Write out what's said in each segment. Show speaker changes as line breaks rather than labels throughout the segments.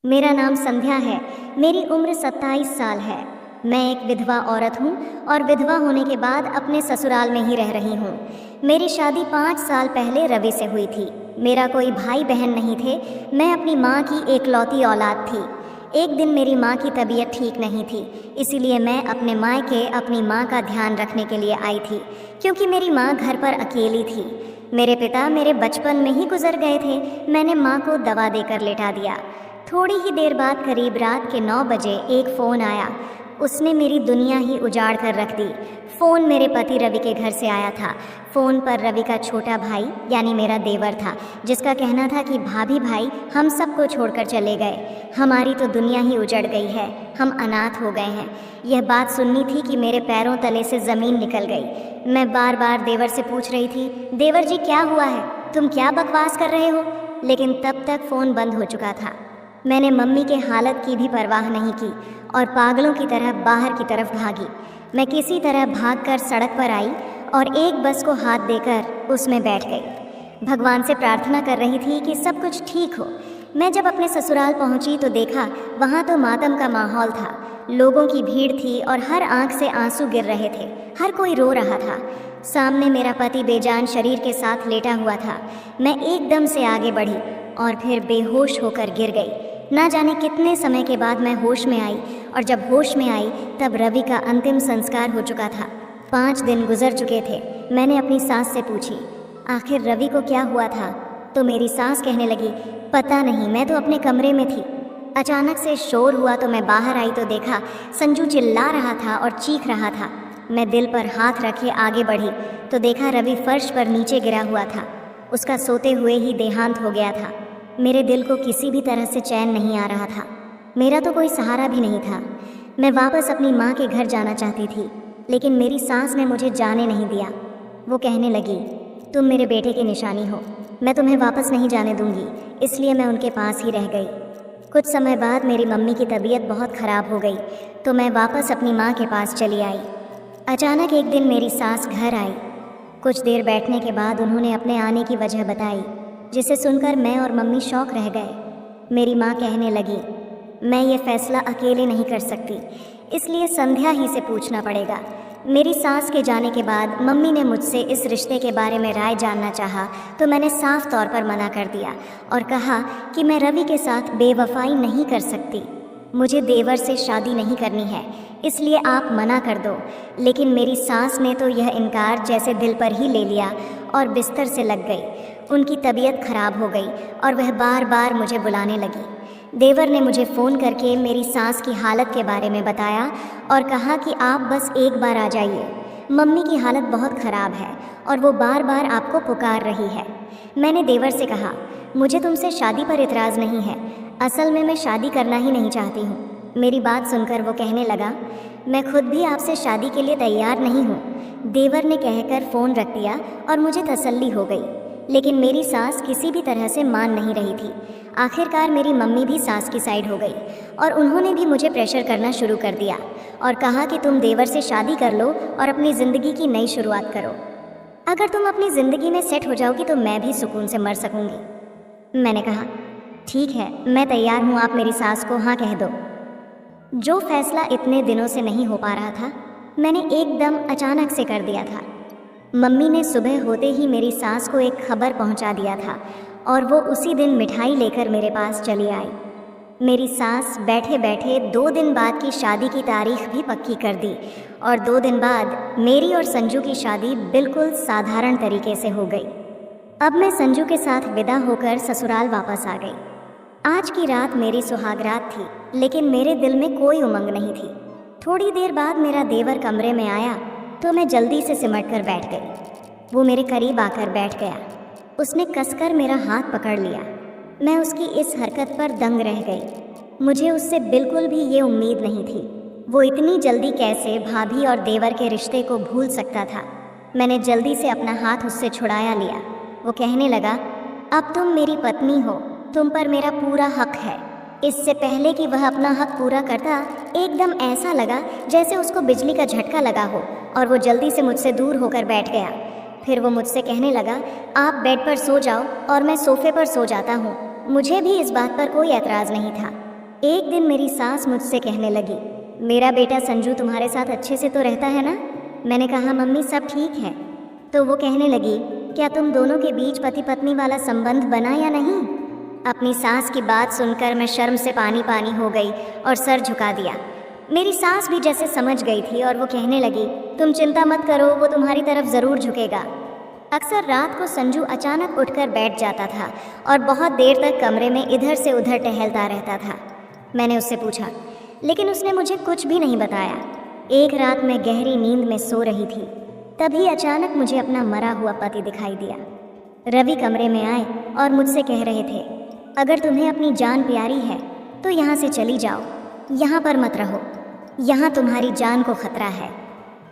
मेरा नाम संध्या है। मेरी उम्र 27 साल है। मैं एक विधवा औरत हूँ और विधवा होने के बाद अपने ससुराल में ही रह रही हूँ। मेरी शादी 5 साल पहले रवि से हुई थी। मेरा कोई भाई बहन नहीं थे। मैं अपनी माँ की एकलौती औलाद थी। एक दिन मेरी माँ की तबीयत ठीक नहीं थी, इसीलिए मैं अपने मायके अपनी माँ का ध्यान रखने के लिए आई थी, क्योंकि मेरी माँ घर पर अकेली थी। मेरे पिता मेरे बचपन में ही गुजर गए थे। मैंने माँ को दवा देकर लेटा दिया। थोड़ी ही देर बाद करीब रात के 9 बजे एक फ़ोन आया। उसने मेरी दुनिया ही उजाड़ कर रख दी। फ़ोन मेरे पति रवि के घर से आया था। फ़ोन पर रवि का छोटा भाई यानी मेरा देवर था, जिसका कहना था कि भाभी भाई हम सबको छोड़कर चले गए, हमारी तो दुनिया ही उजड़ गई है, हम अनाथ हो गए हैं। यह बात सुननी थी कि मेरे पैरों तले से ज़मीन निकल गई। मैं बार बार देवर से पूछ रही थी, देवर जी क्या हुआ है, तुम क्या बकवास कर रहे हो? लेकिन तब तक फ़ोन बंद हो चुका था। मैंने मम्मी के हालत की भी परवाह नहीं की और पागलों की तरह बाहर की तरफ भागी। मैं किसी तरह भागकर सड़क पर आई और एक बस को हाथ देकर उसमें बैठ गई। भगवान से प्रार्थना कर रही थी कि सब कुछ ठीक हो। मैं जब अपने ससुराल पहुंची तो देखा वहां तो मातम का माहौल था। लोगों की भीड़ थी और हर आंख से आंसू गिर रहे थे। हर कोई रो रहा था। सामने मेरा पति बेजान शरीर के साथ लेटा हुआ था। मैं एकदम से आगे बढ़ी और फिर बेहोश होकर गिर गई। ना जाने कितने समय के बाद मैं होश में आई, और जब होश में आई तब रवि का अंतिम संस्कार हो चुका था। 5 दिन गुजर चुके थे। मैंने अपनी सास से पूछी, आखिर रवि को क्या हुआ था? तो मेरी सास कहने लगी, पता नहीं, मैं तो अपने कमरे में थी। अचानक से शोर हुआ तो मैं बाहर आई तो देखा संजू चिल्ला रहा था और चीख रहा था। मैं दिल पर हाथ रखे आगे बढ़ी तो देखा रवि फर्श पर नीचे गिरा हुआ था। उसका सोते हुए ही देहांत हो गया था। मेरे दिल को किसी भी तरह से चैन नहीं आ रहा था। मेरा तो कोई सहारा भी नहीं था। मैं वापस अपनी माँ के घर जाना चाहती थी, लेकिन मेरी सास ने मुझे जाने नहीं दिया। वो कहने लगी, तुम मेरे बेटे की निशानी हो, मैं तुम्हें वापस नहीं जाने दूंगी। इसलिए मैं उनके पास ही रह गई। कुछ समय बाद मेरी मम्मी की तबीयत बहुत ख़राब हो गई तो मैं वापस अपनी माँ के पास चली आई। अचानक एक दिन मेरी सास घर आई। कुछ देर बैठने के बाद उन्होंने अपने आने की वजह बताई, जिसे सुनकर मैं और मम्मी शौक रह गए। मेरी माँ कहने लगी, मैं ये फैसला अकेले नहीं कर सकती, इसलिए संध्या ही से पूछना पड़ेगा। मेरी सास के जाने के बाद मम्मी ने मुझसे इस रिश्ते के बारे में राय जानना चाहा तो मैंने साफ तौर पर मना कर दिया और कहा कि मैं रवि के साथ बेवफाई नहीं कर सकती। मुझे देवर से शादी नहीं करनी है, इसलिए आप मना कर दो। लेकिन मेरी सास ने तो यह इनकार जैसे दिल पर ही ले लिया और बिस्तर से लग गई। उनकी तबीयत खराब हो गई और वह बार बार मुझे बुलाने लगी। देवर ने मुझे फ़ोन करके मेरी सास की हालत के बारे में बताया और कहा कि आप बस एक बार आ जाइए, मम्मी की हालत बहुत ख़राब है और वो बार बार आपको पुकार रही है। मैंने देवर से कहा, मुझे तुमसे शादी पर इतराज़ नहीं है, असल में मैं शादी करना ही नहीं चाहती हूँ। मेरी बात सुनकर वो कहने लगा, मैं खुद भी आपसे शादी के लिए तैयार नहीं हूँ। देवर ने कहकर फ़ोन रख दिया और मुझे तसल्ली हो गई, लेकिन मेरी सास किसी भी तरह से मान नहीं रही थी। आखिरकार मेरी मम्मी भी सास की साइड हो गई और उन्होंने भी मुझे प्रेशर करना शुरू कर दिया और कहा कि तुम देवर से शादी कर लो और अपनी ज़िंदगी की नई शुरुआत करो। अगर तुम अपनी ज़िंदगी में सेट हो जाओगी तो मैं भी सुकून से मर सकूंगी। मैंने कहा, ठीक है, मैं तैयार हूँ, आप मेरी सास को हाँ कह दो। जो फैसला इतने दिनों से नहीं हो पा रहा था, मैंने एकदम अचानक से कर दिया था। मम्मी ने सुबह होते ही मेरी सास को एक खबर पहुंचा दिया था और वो उसी दिन मिठाई लेकर मेरे पास चली आई। मेरी सास बैठे बैठे 2 दिन बाद की शादी की तारीख भी पक्की कर दी और 2 दिन बाद मेरी और संजू की शादी बिल्कुल साधारण तरीके से हो गई। अब मैं संजू के साथ विदा होकर ससुराल वापस आ गई। आज की रात मेरी सुहागरात थी, लेकिन मेरे दिल में कोई उमंग नहीं थी। थोड़ी देर बाद मेरा देवर कमरे में आया तो मैं जल्दी से सिमट कर बैठ गई। वो मेरे करीब आकर बैठ गया। उसने कसकर मेरा हाथ पकड़ लिया। मैं उसकी इस हरकत पर दंग रह गई। मुझे उससे बिल्कुल भी ये उम्मीद नहीं थी। वो इतनी जल्दी कैसे भाभी और देवर के रिश्ते को भूल सकता था। मैंने जल्दी से अपना हाथ उससे छुड़ाया लिया। वो कहने लगा, अब तुम मेरी पत्नी हो, तुम पर मेरा पूरा हक है। इससे पहले कि वह अपना हक पूरा करता, एकदम ऐसा लगा जैसे उसको बिजली का झटका लगा हो और वो जल्दी से मुझसे दूर होकर बैठ गया। फिर वो मुझसे कहने लगा, आप बेड पर सो जाओ और मैं सोफे पर सो जाता हूँ। मुझे भी इस बात पर कोई एतराज़ नहीं था। एक दिन मेरी सास मुझसे कहने लगी, मेरा बेटा संजू तुम्हारे साथ अच्छे से तो रहता है ना? मैंने कहा, मम्मी सब ठीक है। तो वो कहने लगी, क्या तुम दोनों के बीच पति पत्नी वाला संबंध बना या नहीं? अपनी सास की बात सुनकर मैं शर्म से पानी पानी हो गई और सर झुका दिया। मेरी सास भी जैसे समझ गई थी और वो कहने लगी, तुम चिंता मत करो, वो तुम्हारी तरफ ज़रूर झुकेगा। अक्सर रात को संजू अचानक उठकर बैठ जाता था और बहुत देर तक कमरे में इधर से उधर टहलता रहता था। मैंने उससे पूछा, लेकिन उसने मुझे कुछ भी नहीं बताया। एक रात मैं गहरी नींद में सो रही थी, तभी अचानक मुझे अपना मरा हुआ पति दिखाई दिया। रवि कमरे में आए और मुझसे कह रहे थे, अगर तुम्हें अपनी जान प्यारी है तो यहाँ से चली जाओ, यहाँ पर मत रहो, यहाँ तुम्हारी जान को खतरा है।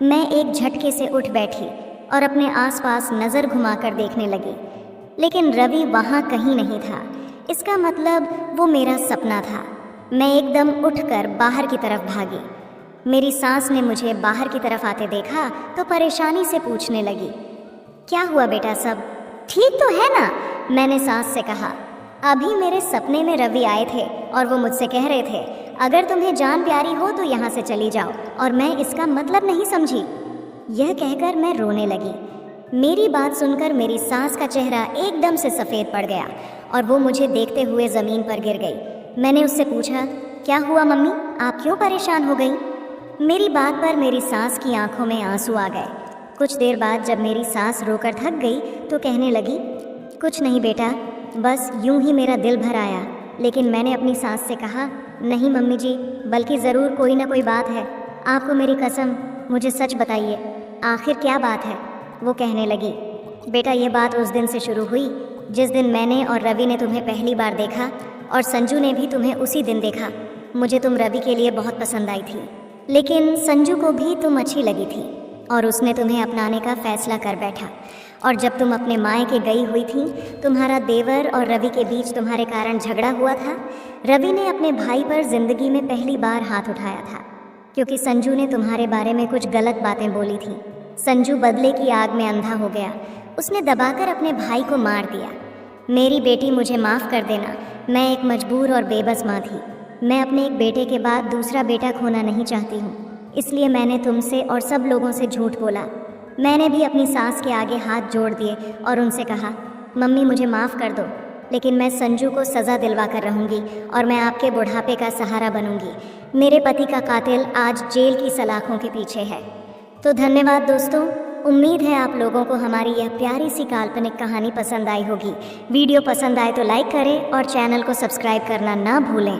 मैं एक झटके से उठ बैठी और अपने आसपास नज़र घुमाकर देखने लगी, लेकिन रवि वहाँ कहीं नहीं था। इसका मतलब वो मेरा सपना था। मैं एकदम उठकर बाहर की तरफ भागी। मेरी सास ने मुझे बाहर की तरफ आते देखा तो परेशानी से पूछने लगी, क्या हुआ बेटा, सब ठीक तो है ना? मैंने सास से कहा, अभी मेरे सपने में रवि आए थे और वो मुझसे कह रहे थे, अगर तुम्हें जान प्यारी हो तो यहाँ से चली जाओ, और मैं इसका मतलब नहीं समझी। यह कहकर मैं रोने लगी। मेरी बात सुनकर मेरी सास का चेहरा एकदम से सफ़ेद पड़ गया और वो मुझे देखते हुए ज़मीन पर गिर गई। मैंने उससे पूछा, क्या हुआ मम्मी, आप क्यों परेशान हो गई? मेरी बात पर मेरी सास की आंखों में आंसू आ गए। कुछ देर बाद जब मेरी सास रोकर थक गई तो कहने लगी, कुछ नहीं बेटा, बस यूं ही मेरा दिल भर आया। लेकिन मैंने अपनी सास से कहा, नहीं मम्मी जी, बल्कि ज़रूर कोई ना कोई बात है। आपको मेरी कसम, मुझे सच बताइए, आखिर क्या बात है? वो कहने लगी, बेटा ये बात उस दिन से शुरू हुई जिस दिन मैंने और रवि ने तुम्हें पहली बार देखा, और संजू ने भी तुम्हें उसी दिन देखा। मुझे तुम रवि के लिए बहुत पसंद आई थी, लेकिन संजू को भी तुम अच्छी लगी थी और उसने तुम्हें अपनाने का फैसला कर बैठा। और जब तुम अपने मायके गई हुई थी, तुम्हारा देवर और रवि के बीच तुम्हारे कारण झगड़ा हुआ था। रवि ने अपने भाई पर ज़िंदगी में पहली बार हाथ उठाया था, क्योंकि संजू ने तुम्हारे बारे में कुछ गलत बातें बोली थी। संजू बदले की आग में अंधा हो गया, उसने दबाकर अपने भाई को मार दिया। मेरी बेटी, मुझे माफ़ कर देना, मैं एक मजबूर और बेबस माँ थी। मैं अपने एक बेटे के बाद दूसरा बेटा खोना नहीं चाहती हूँ, इसलिए मैंने तुमसे और सब लोगों से झूठ बोला। मैंने भी अपनी सास के आगे हाथ जोड़ दिए और उनसे कहा, मम्मी मुझे माफ़ कर दो, लेकिन मैं संजू को सज़ा दिलवा कर रहूँगी और मैं आपके बुढ़ापे का सहारा बनूँगी। मेरे पति का कातिल आज जेल की सलाखों के पीछे है। तो धन्यवाद दोस्तों, उम्मीद है आप लोगों को हमारी यह प्यारी सी काल्पनिक कहानी पसंद आई होगी। वीडियो पसंद आए तो लाइक करें और चैनल को सब्सक्राइब करना ना भूलें।